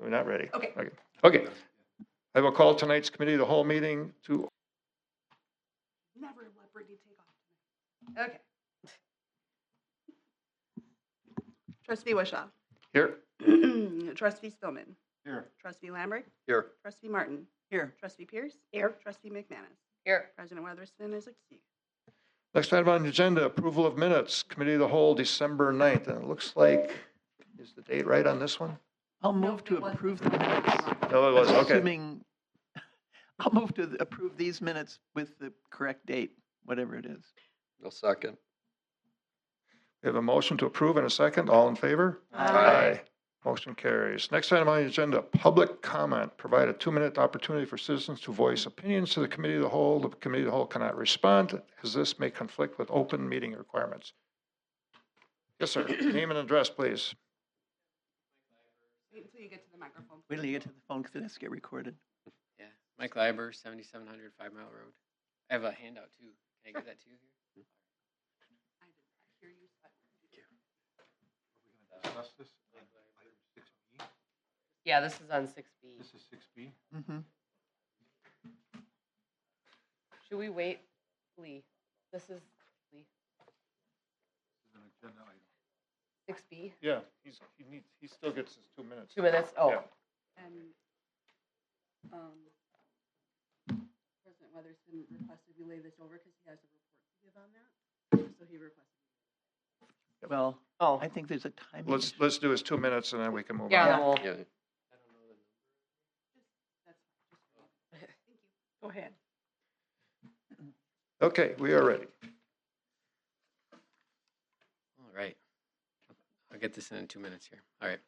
We're not ready. Okay. Okay. I will call tonight's committee of the whole meeting to Never let Brittany take off. Okay. Trustee Wishaw. here. Trustee Spillman. Here. Trustee Lambert. Here. Trustee Martin. Here. Trustee Pierce. Here. Trustee McManus. Here. President Weatherspoon is excused. Next item on the agenda, approval of minutes, committee of the whole, December 9th. And it looks like, is the date right on this one? I'll move to approve the minutes. No, it was, okay. Assuming, I'll move to approve these minutes with the correct date, whatever it is. I'll second. We have a motion to approve and a second. All in favor? Aye. Motion carries. Next item on the agenda, public comment. Provide a 2-minute opportunity for citizens to voice opinions to the committee of the whole. The committee of the whole cannot respond, as this may conflict with open meeting requirements. Yes, sir. Name and address, please. Wait until you get to the microphone. Wait till you get to the phone because it has to get recorded. Yeah, Mike Liber, 7700 5 Mile Road. I have a handout too. Can I give that to you here? I did not hear you. Yeah, this is on 6B. This is 6B. Mm-hmm. Should we wait, Lee? This is Lee. 6B? Yeah, he still gets his 2 minutes. 2 minutes? Oh. Yeah. And President Weatherspoon requested we lay this over because he has a report to give on that. So he requested. Well, Oh. I think there's a time. Let's do his 2 minutes and then we can move Yeah, on. then we'll, Yeah. Thank you. Go ahead. Okay, we are ready. All right. I'll get this in 2 minutes here. All right.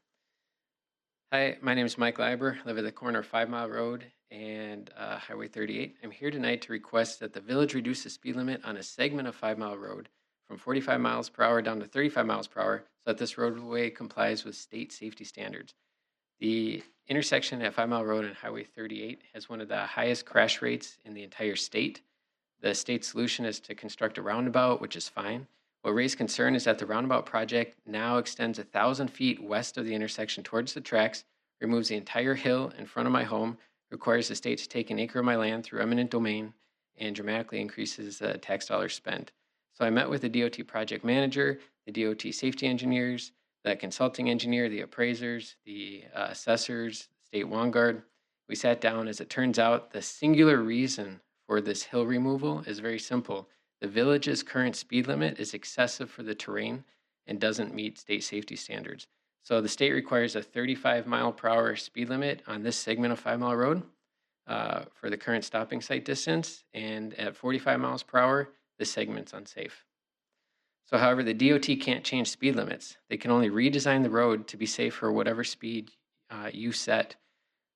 Hi, my name is Mike Liber. I live at the corner of 5 Mile Road and Highway 38. I'm here tonight to request that the village reduce the speed limit on a segment of 5 Mile Road from 45 miles per hour down to 35 miles per hour so that this roadway complies with state safety standards. The intersection at 5 Mile Road and Highway 38 has one of the highest crash rates in the entire state. The state solution is to construct a roundabout, which is fine. What raised concern is that the roundabout project now extends 1,000 feet west of the intersection towards the tracks, removes the entire hill in front of my home, requires the state to take an acre of my land through eminent domain, and dramatically increases the tax dollars spent. So I met with the DOT project manager, the DOT safety engineers, the consulting engineer, the appraisers, the assessors, state Vanguard. We sat down. As it turns out, the singular reason for this hill removal is very simple. The village's current speed limit is excessive for the terrain and doesn't meet state safety standards. So the state requires a 35 mile per hour speed limit on this segment of 5 Mile Road for the current stopping site distance. And at 45 miles per hour, this segment's unsafe. So however, the DOT can't change speed limits. They can only redesign the road to be safe for whatever speed you set.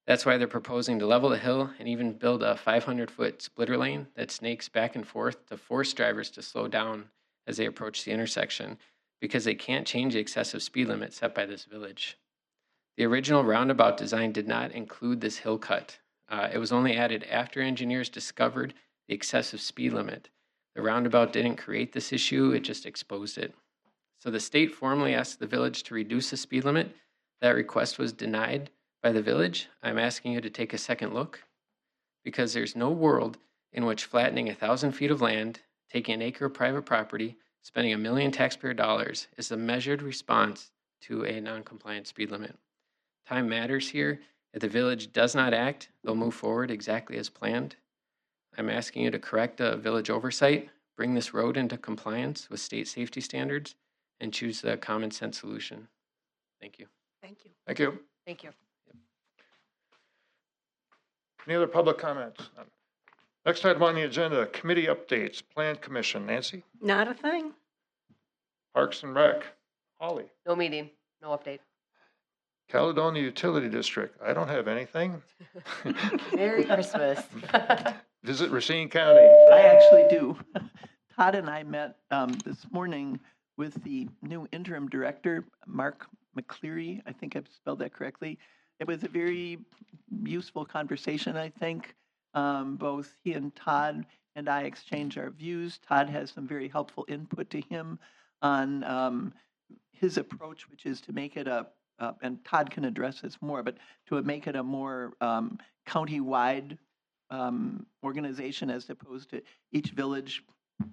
That's why they're proposing to level the hill and even build a 500-foot splitter lane that snakes back and forth to force drivers to slow down as they approach the intersection, because they can't change the excessive speed limit set by this village. The original roundabout design did not include this hill cut. It was only added after engineers discovered the excessive speed limit. The roundabout didn't create this issue, it just exposed it. So the state formally asked the village to reduce the speed limit. That request was denied by the village. I'm asking you to take a second look, because there's no world in which flattening 1,000 feet of land, taking an acre of private property, spending $1 million taxpayer dollars is a measured response to a non-compliant speed limit. Time matters here. If the village does not act, they'll move forward exactly as planned. I'm asking you to correct a village oversight, bring this road into compliance with state safety standards, and choose the common sense solution. Thank you. Thank you. Thank you. Thank you. Any other public comments? Next item on the agenda, committee updates, Plan Commission. Nancy? Not a thing. Parks and Rec. Holly? No meeting, no update. Caledonia Utility District. I don't have anything. Merry Christmas. Visit Racine County. I actually do. Todd and I met this morning with the new interim director, Mark McCleary. I think I've spelled that correctly. It was a very useful conversation, I think. Both he and Todd and I exchanged our views. Todd has some very helpful input to him on his approach, which is to make it a and Todd can address this more, but to make it a more county-wide organization as opposed to each village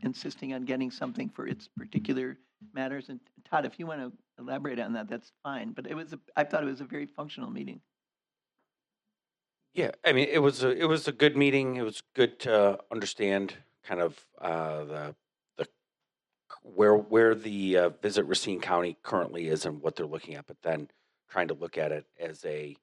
insisting on getting something for its particular matters. And Todd, if you want to elaborate on that, that's fine. But I thought it was a very functional meeting. Yeah, I mean, it was a good meeting. It was good to understand kind of the where the Visit Racine County currently is and what they're looking at, but then trying to look at it as a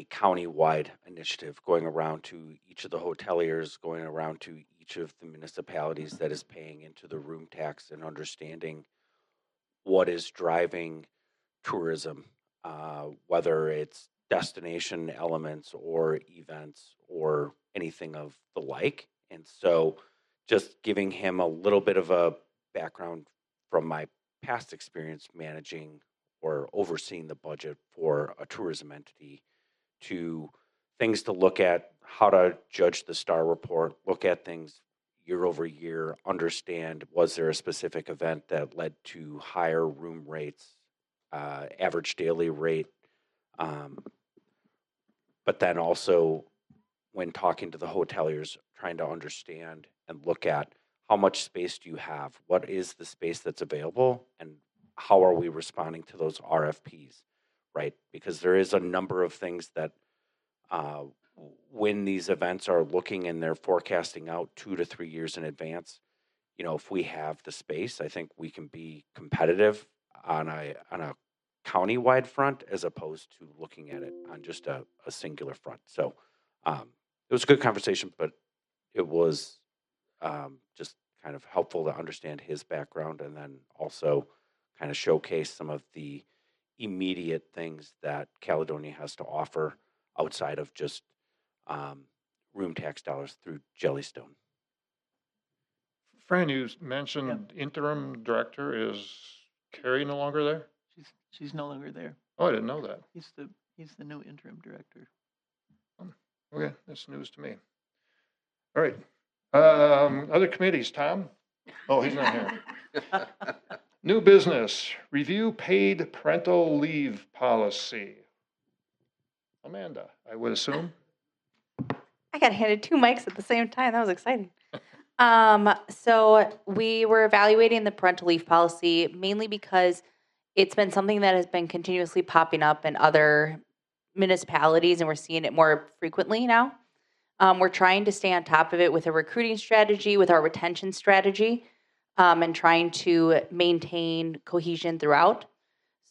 county-wide initiative, going around to each of the hoteliers, going around to each of the municipalities that is paying into the room tax, and understanding what is driving tourism, whether it's destination elements or events or anything of the like. And so just giving him a little bit of a background from my past experience managing or overseeing the budget for a tourism entity, to things to look at, how to judge the STAR report, look at things year over year, understand, was there a specific event that led to higher room rates, average daily rate, but then also when talking to the hoteliers, trying to understand and look at how much space do you have, what is the space that's available, and how are we responding to those RFPs, right? Because there is a number of things that when these events are looking and they're forecasting out 2 to 3 years in advance, you know, if we have the space, I think we can be competitive on a county-wide front as opposed to looking at it on just a singular front. So it was a good conversation, but it was just kind of helpful to understand his background and then also kind of showcase some of the immediate things that Caledonia has to offer outside of just room tax dollars through Jellystone. Fran, you mentioned interim director. Is Carrie no longer there? She's no longer there. Oh, I didn't know that. He's the new interim director. Okay, that's news to me. All right. Other committees, Tom? Oh, he's not here. New business, review paid parental leave policy. Amanda, I would assume. I got handed 2 mics at the same time. That was exciting. So we were evaluating the parental leave policy mainly because it's been something that has been continuously popping up in other municipalities, and we're seeing it more frequently now. We're trying to stay on top of it with a recruiting strategy, with our retention strategy, and trying to maintain cohesion throughout.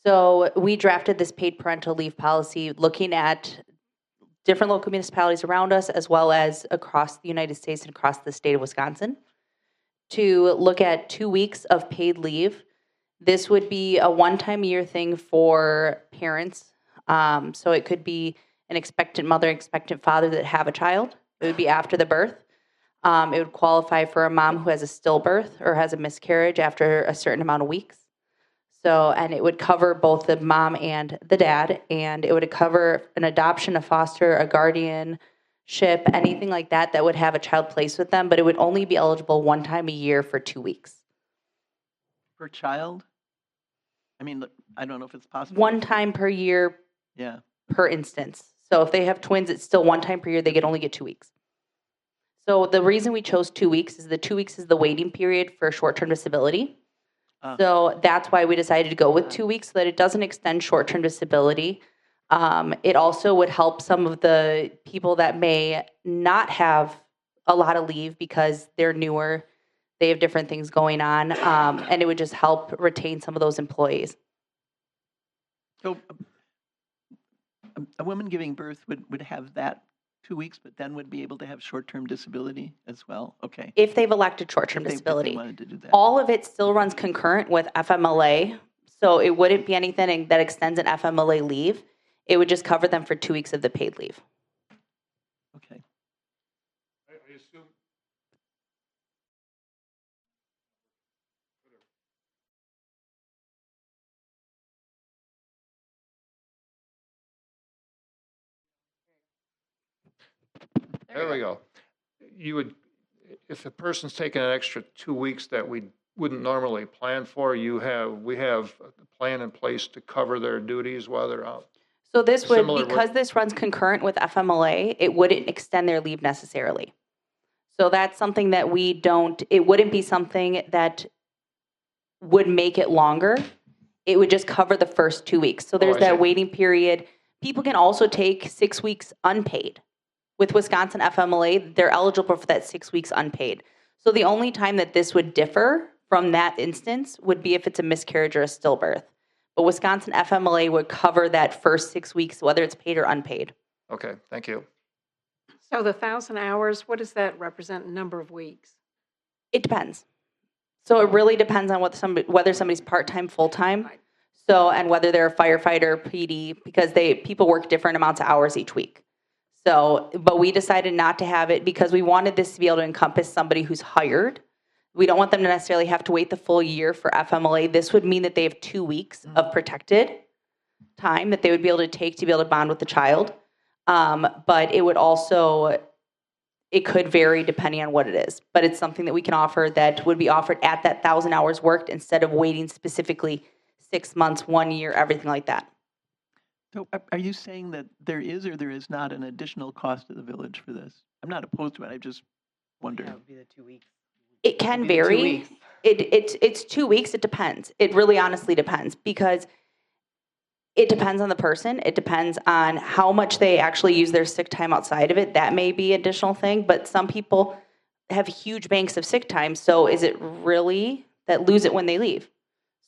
So we drafted this paid parental leave policy looking at different local municipalities around us, as well as across the United States and across the state of Wisconsin, to look at 2 weeks of paid leave. This would be a one-time a year thing for parents. So it could be an expectant mother, expectant father that have a child. It would be after the birth. It would qualify for a mom who has a stillbirth or has a miscarriage after a certain amount of weeks. So, and it would cover both the mom and the dad, and it would cover an adoption, a foster, a guardianship, anything like that that would have a child placed with them, but it would only be eligible one time a year for 2 weeks. Per child? I mean, I don't know if it's possible. One time per year Yeah. per instance. So if they have twins, it's still one time per year. They only get 2 weeks. So the reason we chose 2 weeks is the 2 weeks is the waiting period for short-term disability. So that's why we decided to go with 2 weeks, so that it doesn't extend short-term disability. It also would help some of the people that may not have a lot of leave because they're newer, they have different things going on, and it would just help retain some of those employees. So a woman giving birth would have that 2 weeks, but then would be able to have short-term disability as well? Okay. If they've elected short-term If they disability. wanted to do that. All of it still runs concurrent with FMLA, so it wouldn't be anything that extends an FMLA leave. It would just cover them for 2 weeks of the paid leave. Okay. I assume. There we go. You would, if a person's taking an extra 2 weeks that we wouldn't normally plan for. We have a plan in place to cover their duties while they're out. So this would, Similar what- because this runs concurrent with FMLA, it wouldn't extend their leave necessarily. So that's something that it wouldn't be something that would make it longer. It would just cover the first 2 weeks. So there's I that see. waiting period. People can also take 6 weeks unpaid. With Wisconsin FMLA, they're eligible for that 6 weeks unpaid. So the only time that this would differ from that instance would be if it's a miscarriage or a stillbirth. But Wisconsin FMLA would cover that first 6 weeks, whether it's paid or unpaid. Okay, thank you. So the 1,000 hours, what does that represent in number of weeks? It depends. So it really depends on whether somebody's part-time, full-time. So, and whether they're a firefighter, PD, because people work different amounts of hours each week. So, but we decided not to have it because we wanted this to be able to encompass somebody who's hired. We don't want them to necessarily have to wait the full year for FMLA. This would mean that they have 2 weeks of protected time that they would be able to take to be able to bond with the child. But it would also, it could vary depending on what it is. But it's something that we can offer that would be offered at that 1,000 hours worked instead of waiting specifically 6 months, 1 year, everything like that. So are you saying that there is or there is not an additional cost to the village for this? I'm not opposed to it, I just wonder. That would be the 2 weeks. It can Maybe the 2 vary. weeks. It's 2 weeks. It depends. It really honestly depends because it depends on the person. It depends on how much they actually use their sick time outside of it. That may be an additional thing, but some people have huge banks of sick time. So is it really that lose it when they leave?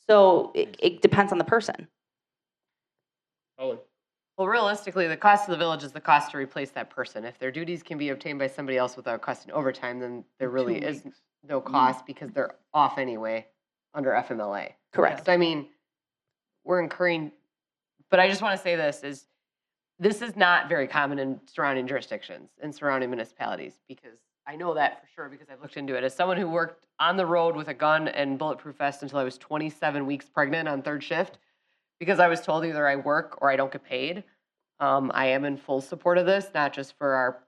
So it depends on the person. Well, realistically, the cost to the village is the cost to replace that person. If their duties can be obtained by somebody else without costing overtime, then there really 2 is weeks. no cost because they're off anyway under FMLA. Correct. So I mean, we're incurring, but I just want to say this is not very common in surrounding jurisdictions, in surrounding municipalities, because I know that for sure because I've looked into it. As someone who worked on the road with a gun and bulletproof vest until I was 27 weeks pregnant on third shift, because I was told either I work or I don't get paid. I am in full support of this, not just for our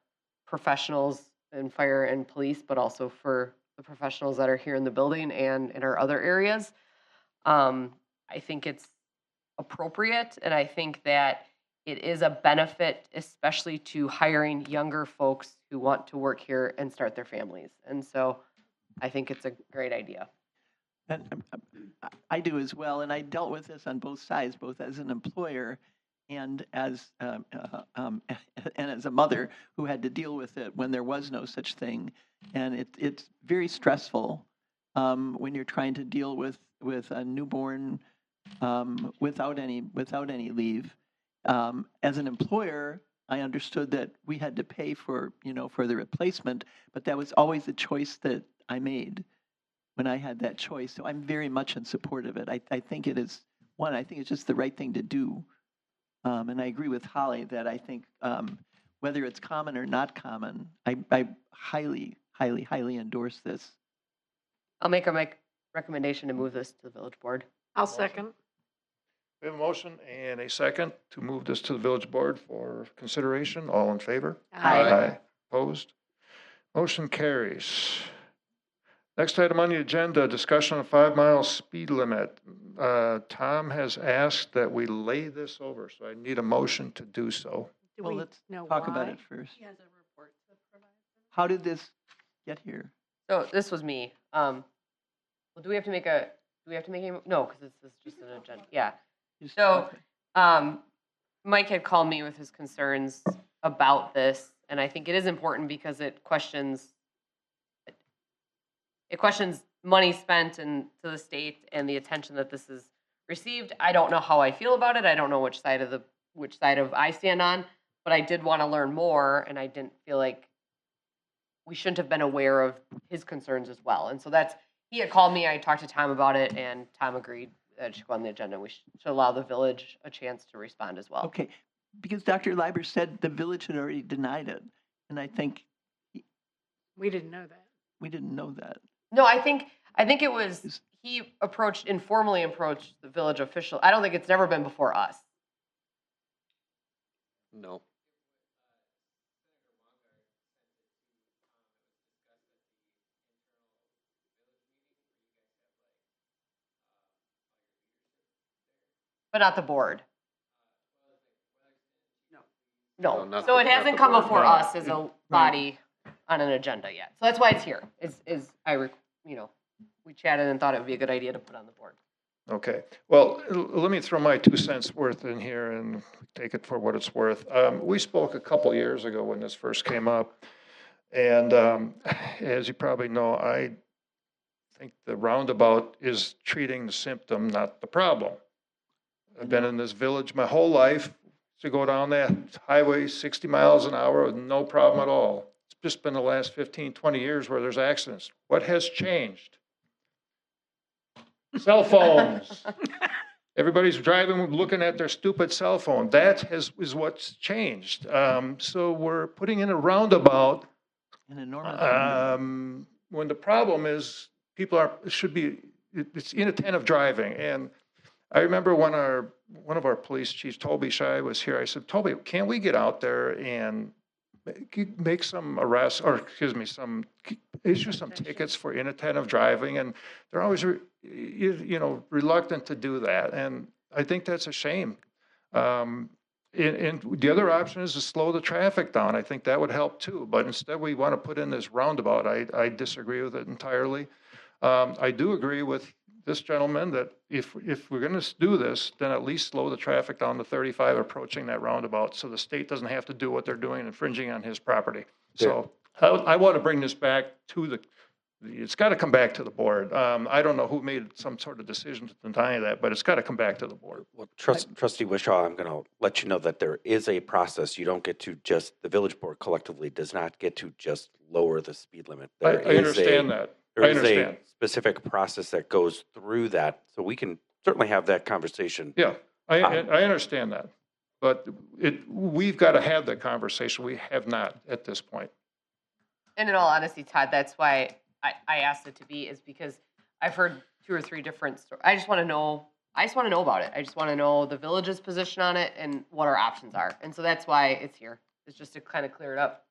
professionals in fire and police, but also for the professionals that are here in the building and in our other areas. I think it's appropriate, and I think that it is a benefit, especially to hiring younger folks who want to work here and start their families. And so I think it's a great idea. And I do as well, and I dealt with this on both sides, both as an employer and as and as a mother who had to deal with it when there was no such thing, and it's very stressful when you're trying to deal with a newborn without any leave. As an employer, I understood that we had to pay for the replacement, but that was always a choice that I made when I had that choice. So I'm very much in support of it. I think it is I think it's just the right thing to do. And I agree with Holly that I think whether it's common or not common, I highly, highly, highly endorse this. I'll make a recommendation to move this to the village board. I'll second. We have a motion and a second to move this to the village board for consideration. All in favor? Aye. Opposed? Motion carries. Next item on the agenda, discussion of 5-mile speed limit. Tom has asked that we lay this over, so I need a motion to do so. Do Well, we let's know talk about why? it first. He has a report to provide. How did this get here? So this was me. Well, do we have to make a, no, because this is just an agenda. Yeah. Just- So, okay. Mike had called me with his concerns about this, and I think it is important because it questions money spent to the state and the attention that this has received. I don't know how I feel about it. I don't know which side of I stand on, but I did want to learn more, and I didn't feel like we shouldn't have been aware of his concerns as well. And so he had called me, I talked to Tom about it, and Tom agreed that it should go on the agenda. We should allow the village a chance to respond as well. Okay, because Dr. Leiber said the village had already denied it, and I think We didn't know that. we didn't know that. No, I think it was, he informally approached the village official. I don't think it's never been before us. No. but not the board. No. No, not so the- it not hasn't the come board. before No. us as a body on an agenda yet. So that's why it's here, we chatted and thought it would be a good idea to put on the board. Okay, well, let me throw my 2 cents worth in here and take it for what it's worth. We spoke a couple years ago when this first came up, and as you probably know, I think the roundabout is treating the symptom, not the problem. I've been in this village my whole life, to go down that highway 60 miles an hour with no problem at all. It's just been the last 15, 20 years where there's accidents. What has changed? Cell phones. Everybody's driving, looking at their stupid cell phone. Is what's changed. So we're putting in a roundabout An enormous. roundabout. when the problem is it's inattentive driving. And I remember when one of our police chiefs, Toby Shai, was here, I said, Toby, can't we get out there and make some arrests, or excuse me, issue some tickets for inattentive driving? And they're always, reluctant to do that. And I think that's a shame. And the other option is to slow the traffic down. I think that would help too. But instead, we want to put in this roundabout. I disagree with it entirely. I do agree with this gentleman that if we're going to do this, then at least slow the traffic down to 35 approaching that roundabout, so the state doesn't have to do what they're doing, infringing on his property. So I want to bring this back to it's got to come back to the board. I don't know who made some sort of decision to deny that, but it's got to come back to the board. Well, Trustee Wishaw, I'm going to let you know that there is a process. You don't get to the village board collectively does not get to just lower the speed limit. I understand that. There I is understand. a specific process that goes through that, so we can certainly have that conversation. Yeah, I understand that. But we've got to have that conversation. We have not at this point. And in all honesty, Todd, that's why I asked it to be, is because I've heard 2 or 3 different stories. I just want to know about it. I just want to know the village's position on it and what our options are. And so that's why it's here. It's just to kind of clear it up.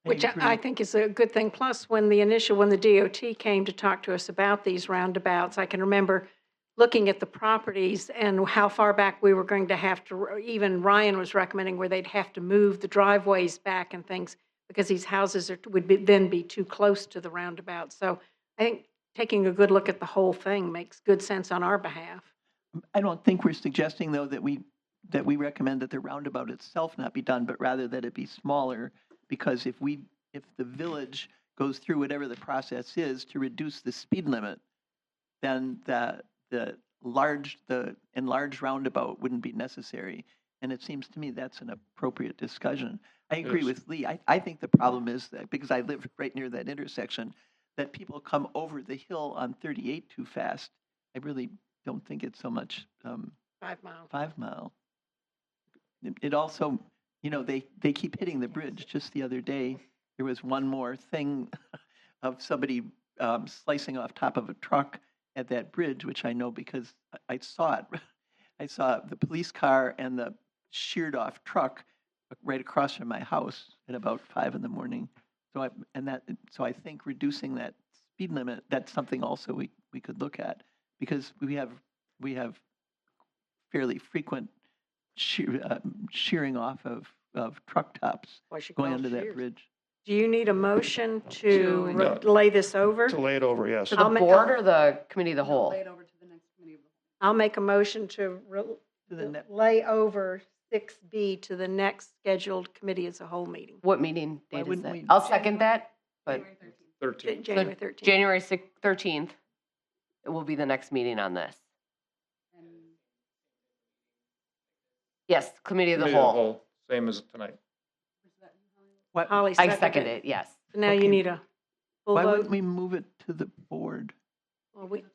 Which agree. I think is a good thing. Plus, when the DOT came to talk to us about these roundabouts, I can remember looking at the properties and how far back we were going to have to, even Ryan was recommending where they'd have to move the driveways back and things because these houses would then be too close to the roundabout. So I think taking a good look at the whole thing makes good sense on our behalf. I don't think we're suggesting, though, that we recommend that the roundabout itself not be done, but rather that it be smaller, because if the village goes through whatever the process is to reduce the speed limit, then the enlarged roundabout wouldn't be necessary. And it seems to me that's an appropriate discussion. I agree Yes. with Lee. I think the problem is that, because I live right near that intersection, that people come over the hill on 38 too fast. I really don't think it's so much 5 miles. 5 mile. It also, they keep hitting the bridge. Just the other day, there was one more thing of somebody slicing off top of a truck at that bridge, which I know because I saw it. I saw the police car and the sheared off truck right across from my house at about 5 in the morning. So I think reducing that speed limit, that's something also we could look at, because we have fairly frequent shearing off of truck tops going under that bridge. Do you need a motion to No. lay this over? To lay it over, yes. To the board or the committee of the No, whole? lay it over to the next committee of the I'll make a motion to lay over 6B to the next scheduled committee as a whole meeting, What meeting Why date is wouldn't that? we- I'll second that, but January 13th. 13. January 13th. January 13th will be the next meeting on this. And Yes, committee of the Committee of whole. Same as tonight. was that you, Holly? What, Holly I second it, yes. So now you Okay. need a full why wouldn't vote. we move it to the board? Well, Because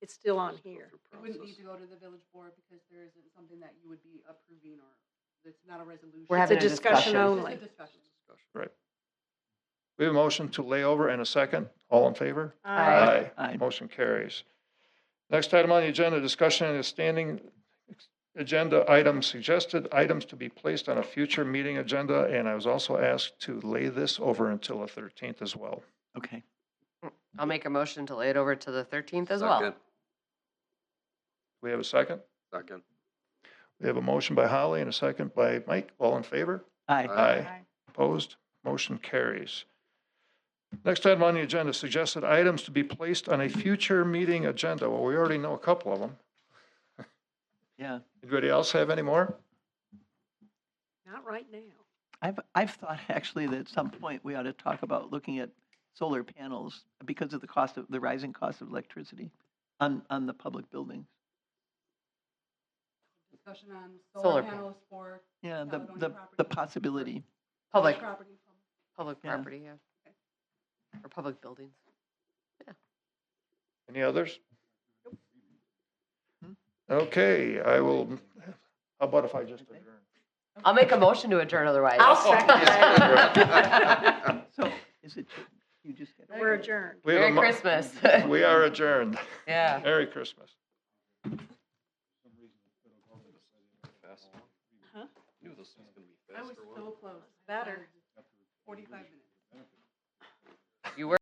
it's still on here. it wouldn't need to go to the village board because there isn't something that you would be approving, or it's not a resolution. We're It's a having a discussion discussion. only. It's a discussion. Right. We have a motion to lay over and a second. All in favor? Aye. Aye. Motion carries. Next item on the agenda, discussion and standing agenda items, suggested items to be placed on a future meeting agenda. And I was also asked to lay this over until the 13th as well. Okay. I'll make a motion to lay it over to the 13th as well. Second. we have a second? Second. We have a motion by Holly and a second by Mike. All in favor? Aye. Aye. Opposed? Motion carries. Next item on the agenda, suggested items to be placed on a future meeting agenda. Well, we already know a couple of them. Yeah. Anybody else have any more? Not right now. I've thought actually that at some point we ought to talk about looking at solar panels because of the rising cost of electricity on the public buildings. Discussion on Solar solar panels. panels for Yeah, Caledonia the property. possibility. Public, property. public Yeah. property, yeah. Or public buildings. Any others? Okay, I will, how about if I just adjourn? I'll make a motion to adjourn otherwise. I'll second that. So is it, you just get. We're adjourned. We have a Merry mo- Christmas. We are adjourned. Yeah. Merry Christmas. Huh? Knew this was gonna be I was faster. so close. Better. 45 minutes. You were.